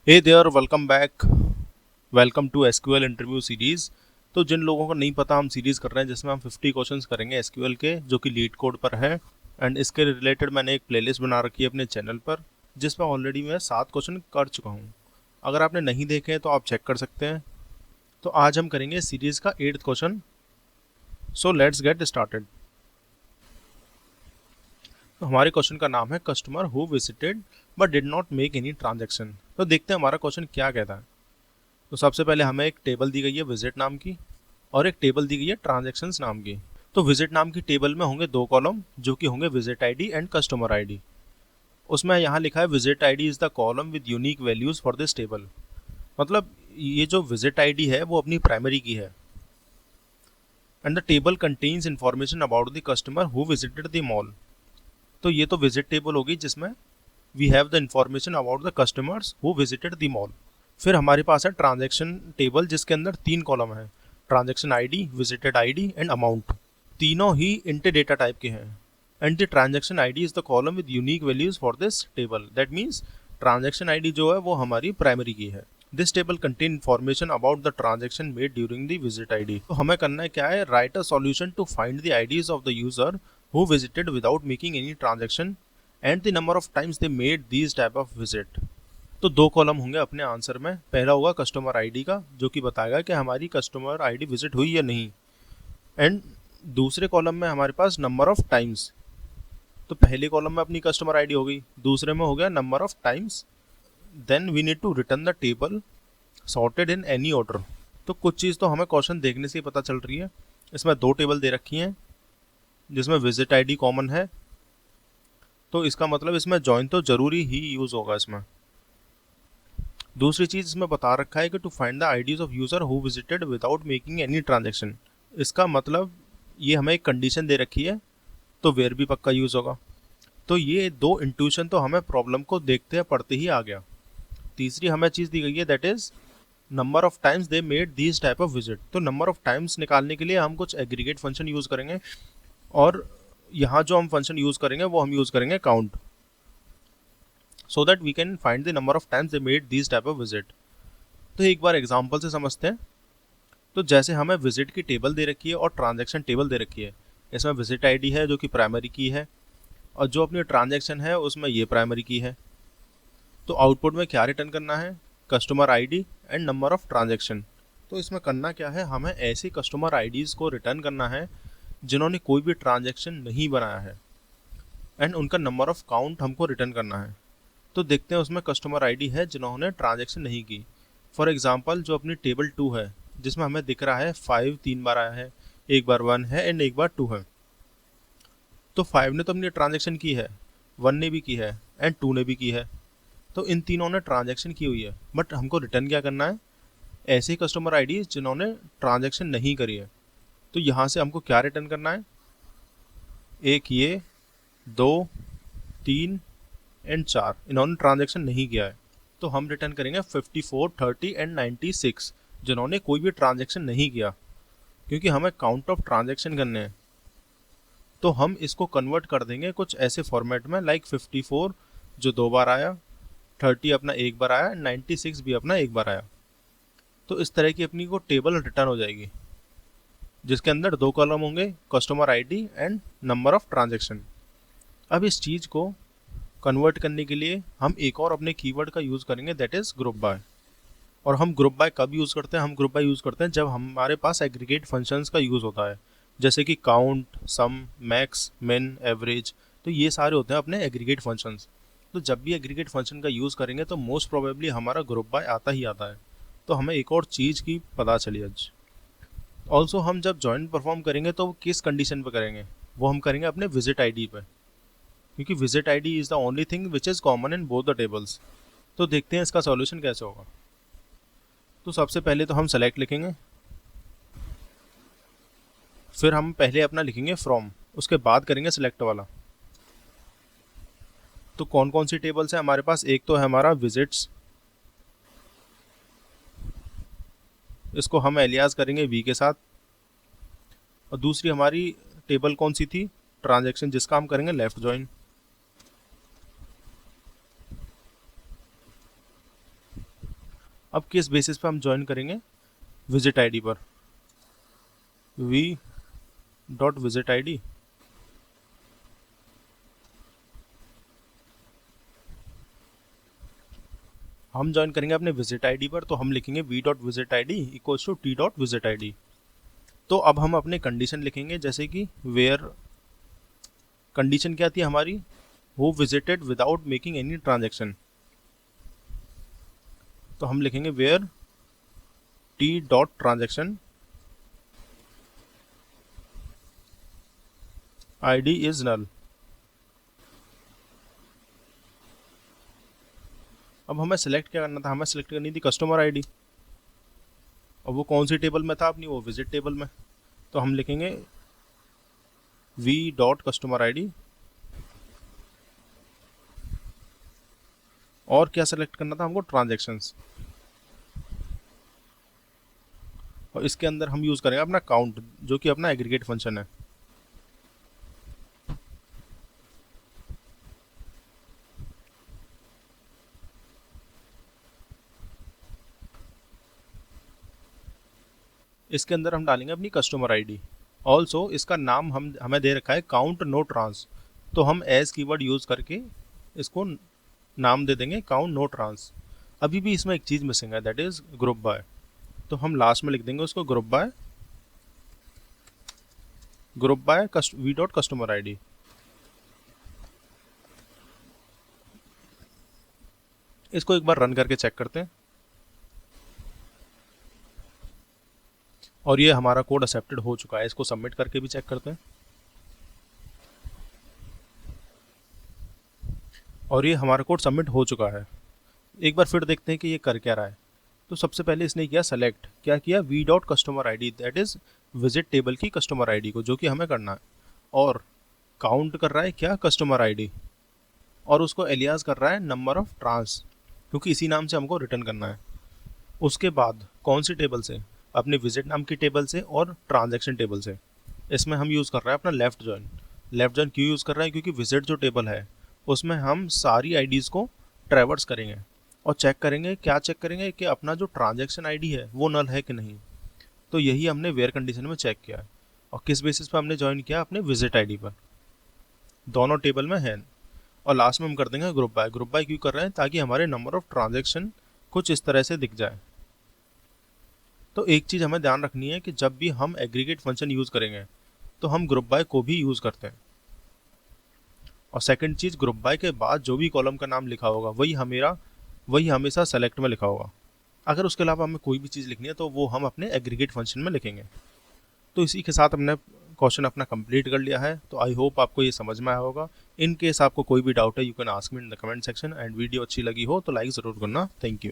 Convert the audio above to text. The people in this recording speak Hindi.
Hey there, welcome back. Welcome to SQL interview series. तो जिन लोगों को नहीं पता, हम सीरीज़ कर रहे हैं जिसमें हम 50 क्वेश्चंस करेंगे एसक्यूएल के, जो कि लीड कोड पर है। एंड इसके रिलेटेड मैंने एक प्लेलिस्ट बना रखी है अपने चैनल पर, जिसमें ऑलरेडी मैं 7 क्वेश्चन कर चुका हूँ। अगर आपने नहीं देखे हैं तो आप चेक कर सकते हैं। तो आज हम करेंगे सीरीज़ का 8th question. So let's get started. तो हमारे क्वेश्चन का नाम है customer who visited but did not make any transaction. तो देखते हैं हमारा क्वेश्चन क्या कहता है। तो सबसे पहले हमें एक टेबल दी गई है विजिट नाम की, और एक टेबल दी गई है ट्रांजैक्शंस नाम की। तो विजिट नाम की टेबल में होंगे 2 कॉलम, जो कि होंगे visit ID and customer ID. उसमें यहाँ लिखा है visit ID is the column with unique values for this table. मतलब ये जो विजिट आईडी है वो अपनी प्राइमरी की है। And the table contains information about the customer who visited the mall. तो ये तो विजिट टेबल होगी जिसमें we have the information about the customers who visited the mall. फिर हमारे पास है ट्रांजैक्शन टेबल, जिसके अंदर 3 कॉलम है, transaction ID, visited ID and amount. तीनों ही इंटर डेटा टाइप के हैं। And the transaction ID is the column with unique values for this table. That means transaction ID जो है वो हमारी प्राइमरी की है। This table contain information about the transaction made during the visit ID. तो हमें करना है क्या है, write a solution to find the IDs of the user who visited without making any transaction and the number of times they made these type of visit. तो 2 कॉलम होंगे अपने आंसर में। पहला होगा कस्टमर आईडी का, जो कि बताएगा कि हमारी कस्टमर आईडी विजिट हुई या नहीं। एंड दूसरे कॉलम में हमारे पास नंबर ऑफ टाइम्स। तो पहले कॉलम में अपनी कस्टमर आईडी हो गई, दूसरे में हो गया number of times. Then we need to return the table sorted in any order. तो कुछ चीज़ तो हमें क्वेश्चन देखने से ही पता चल रही है। इसमें 2 टेबल दे रखी हैं जिसमें विजिट आईडी कॉमन है, तो इसका मतलब इसमें जॉइन तो जरूरी ही यूज़ होगा इसमें। दूसरी चीज़ इसमें बता रखा है कि to find the IDs of user who visited without making any transaction. इसका मतलब ये हमें एक कंडीशन दे रखी है, तो वेयर भी पक्का यूज़ होगा। तो ये 2 इंट्यूशन तो हमें प्रॉब्लम को देखते पढ़ते ही आ गया। तीसरी हमें चीज़ दी गई है, that is number of times they made these type of visit. तो नंबर ऑफ टाइम्स निकालने के लिए हम कुछ एग्रीगेट फंक्शन यूज़ करेंगे, और यहाँ जो हम फंक्शन यूज़ करेंगे वो हम यूज़ करेंगे count, so that we can find the number of times they made these type of visit। तो एक बार एग्जांपल से समझते हैं। तो जैसे हमें विजिट की टेबल दे रखी है और ट्रांजैक्शन टेबल दे रखी है। इसमें विजिट आईडी है जो कि प्राइमरी की है, और जो अपनी ट्रांजैक्शन है उसमें ये प्राइमरी की है। तो आउटपुट में क्या रिटर्न करना है, customer ID and number of transaction. तो इसमें करना क्या है, हमें ऐसे कस्टमर आईडीज़ को रिटर्न करना है जिन्होंने कोई भी ट्रांजैक्शन नहीं बनाया है, एंड उनका नंबर ऑफ काउंट हमको रिटर्न करना है। तो देखते हैं उसमें कस्टमर आईडी है जिन्होंने ट्रांजैक्शन नहीं की। फॉर एग्जांपल जो अपनी टेबल 2 है, जिसमें हमें दिख रहा है 5 3 बार आया है, एक बार 1 है एंड एक बार 2 है। तो 5 ने तो अपनी ट्रांजैक्शन की है, 1 ने भी की है एंड 2 ने भी की है। तो इन तीनों ने ट्रांजैक्शन की हुई है, बट हमको रिटर्न क्या करना है, ऐसे कस्टमर आई जिन्होंने ट्रांजैक्शन नहीं करी है। तो यहाँ से हमको क्या रिटर्न करना है, एक ये, 2, 3 एंड 4 इन्होंने ट्रांजैक्शन नहीं किया है। तो हम रिटर्न करेंगे 54, 30 एंड 96 जिन्होंने कोई भी ट्रांजैक्शन नहीं किया, क्योंकि हमें काउंट ऑफ ट्रांजैक्शन करने हैं। तो हम इसको कन्वर्ट कर देंगे कुछ ऐसे फॉर्मेट में, लाइक 54 जो 2 बार आया, 30 अपना 1 बार आया, 96 भी अपना 1 बार आया। तो इस तरह की अपनी को टेबल रिटर्न हो जाएगी, जिसके अंदर 2 कॉलम होंगे, customer ID and number of transaction. अब इस चीज़ को कन्वर्ट करने के लिए हम एक और अपने कीवर्ड का यूज़ करेंगे, दैट इज़ ग्रुप बाय। और हम ग्रुप बाय कब यूज़ करते हैं, हम ग्रुप बाय यूज़ करते हैं जब हमारे पास एग्रीगेट फंक्शंस का यूज़ होता है, जैसे कि काउंट, सम, मैक्स, मिन, एवरेज। तो ये सारे होते हैं अपने एग्रीगेट फंक्शंस। तो जब भी एग्रीगेट फंक्शन का यूज़ करेंगे तो मोस्ट प्रोबेबली हमारा ग्रुप बाय आता ही आता है। तो हमें एक और चीज़ की पता चली आज। ऑल्सो हम जब जॉइन परफॉर्म करेंगे तो किस कंडीशन पर करेंगे, वो हम करेंगे अपने विजिट आई डी पर, क्योंकि visit ID is the only thing which is common in both the tables. तो देखते हैं इसका सॉल्यूशन कैसे होगा। तो सबसे पहले तो हम सेलेक्ट लिखेंगे, फिर हम पहले अपना लिखेंगे फ्रॉम, उसके बाद करेंगे सिलेक्ट वाला। तो कौन कौन सी टेबल्स है हमारे पास, एक तो है हमारा विजिट्स, इसको हम एलियास करेंगे वी के साथ। और दूसरी हमारी टेबल कौन सी थी, ट्रांजैक्शन, जिसका हम करेंगे लेफ्ट ज्वाइन। अब किस बेसिस पे हम ज्वाइन करेंगे, विजिट आईडी पर, वी डॉट विजिट आईडी, हम ज्वाइन करेंगे अपने विजिट आईडी पर, तो हम लिखेंगे V dot visit ID equals to T dot visit ID. तो अब हम अपने कंडीशन लिखेंगे, जैसे कि वेयर, कंडीशन क्या थी हमारी, who visited without making any transaction, तो हम लिखेंगे where T dot transaction ID is null. अब हमें सेलेक्ट क्या करना था, हमें सेलेक्ट करनी थी कस्टमर आईडी, और वो कौन सी टेबल में था अपनी, वो विजिट टेबल में। तो हम लिखेंगे वी डॉट कस्टमर आईडी, और क्या सेलेक्ट करना था हमको, ट्रांजेक्शन्स, और इसके अंदर हम यूज़ करेंगे अपना काउंट, जो कि अपना एग्रीगेट फंक्शन है। इसके अंदर हम डालेंगे अपनी कस्टमर आईडी। ऑल्सो इसका नाम हमें दे रखा है काउंट नो ट्रांस, तो हम एज कीवर्ड यूज़ करके इसको नाम दे देंगे काउंट नो ट्रांस। अभी भी इसमें एक चीज़ मिसिंग है, दैट इज़ ग्रुप बाय, तो हम लास्ट में लिख देंगे उसको group by V dot customer ID. इसको एक बार रन करके चेक करते हैं, और ये हमारा कोड एक्सेप्टेड हो चुका है। इसको सबमिट करके भी चेक करते हैं, और ये हमारा कोड सबमिट हो चुका है। एक बार फिर देखते हैं कि ये कर क्या रहा है। तो सबसे पहले इसने किया सेलेक्ट, क्या किया, V dot customer ID, that is visit table की कस्टमर आईडी को, जो कि हमें करना है, और काउंट कर रहा है क्या, कस्टमर आईडी, और उसको एलियास कर रहा है नंबर ऑफ ट्रांस, क्योंकि इसी नाम से हमको रिटर्न करना है। उसके बाद कौन सी टेबल से, अपने विजिट नाम की टेबल से और ट्रांजैक्शन टेबल से। इसमें हम यूज़ कर रहे हैं अपना लेफ्ट जॉइन। लेफ्ट जॉइन क्यों यूज़ कर रहे हैं, क्योंकि विजिट जो टेबल है उसमें हम सारी आईडीज़ को ट्रैवर्स करेंगे और चेक करेंगे, क्या चेक करेंगे कि अपना जो ट्रांजैक्शन आईडी है वो नल है कि नहीं। तो यही हमने वेयर कंडीशन में चेक किया है, और किस बेसिस पर हमने ज्वाइन किया, अपने विजिट आईडी पर, दोनों टेबल में है। और लास्ट में हम कर देंगे ग्रुप बाय। ग्रुप बाय क्यों कर रहे हैं, ताकि हमारे नंबर ऑफ ट्रांजैक्शन कुछ इस तरह से दिख जाए। तो एक चीज़ हमें ध्यान रखनी है कि जब भी हम एग्रीगेट फंक्शन यूज़ करेंगे तो हम ग्रुप बाय को भी यूज़ करते हैं, और सेकंड चीज़, ग्रुप बाय के बाद जो भी कॉलम का नाम लिखा होगा वही हमेशा सेलेक्ट में लिखा होगा। अगर उसके अलावा हमें कोई भी चीज़ लिखनी है तो वो हम अपने एग्रीगेट फंक्शन में लिखेंगे। तो इसी के साथ हमने क्वेश्चन अपना कंप्लीट कर लिया है। तो आई होप आपको ये समझ में आया होगा। इन केस आपको कोई भी डाउट है, you can ask me in the comment section, and video अच्छी लगी हो तो लाइक ज़रूर करना। Thank you.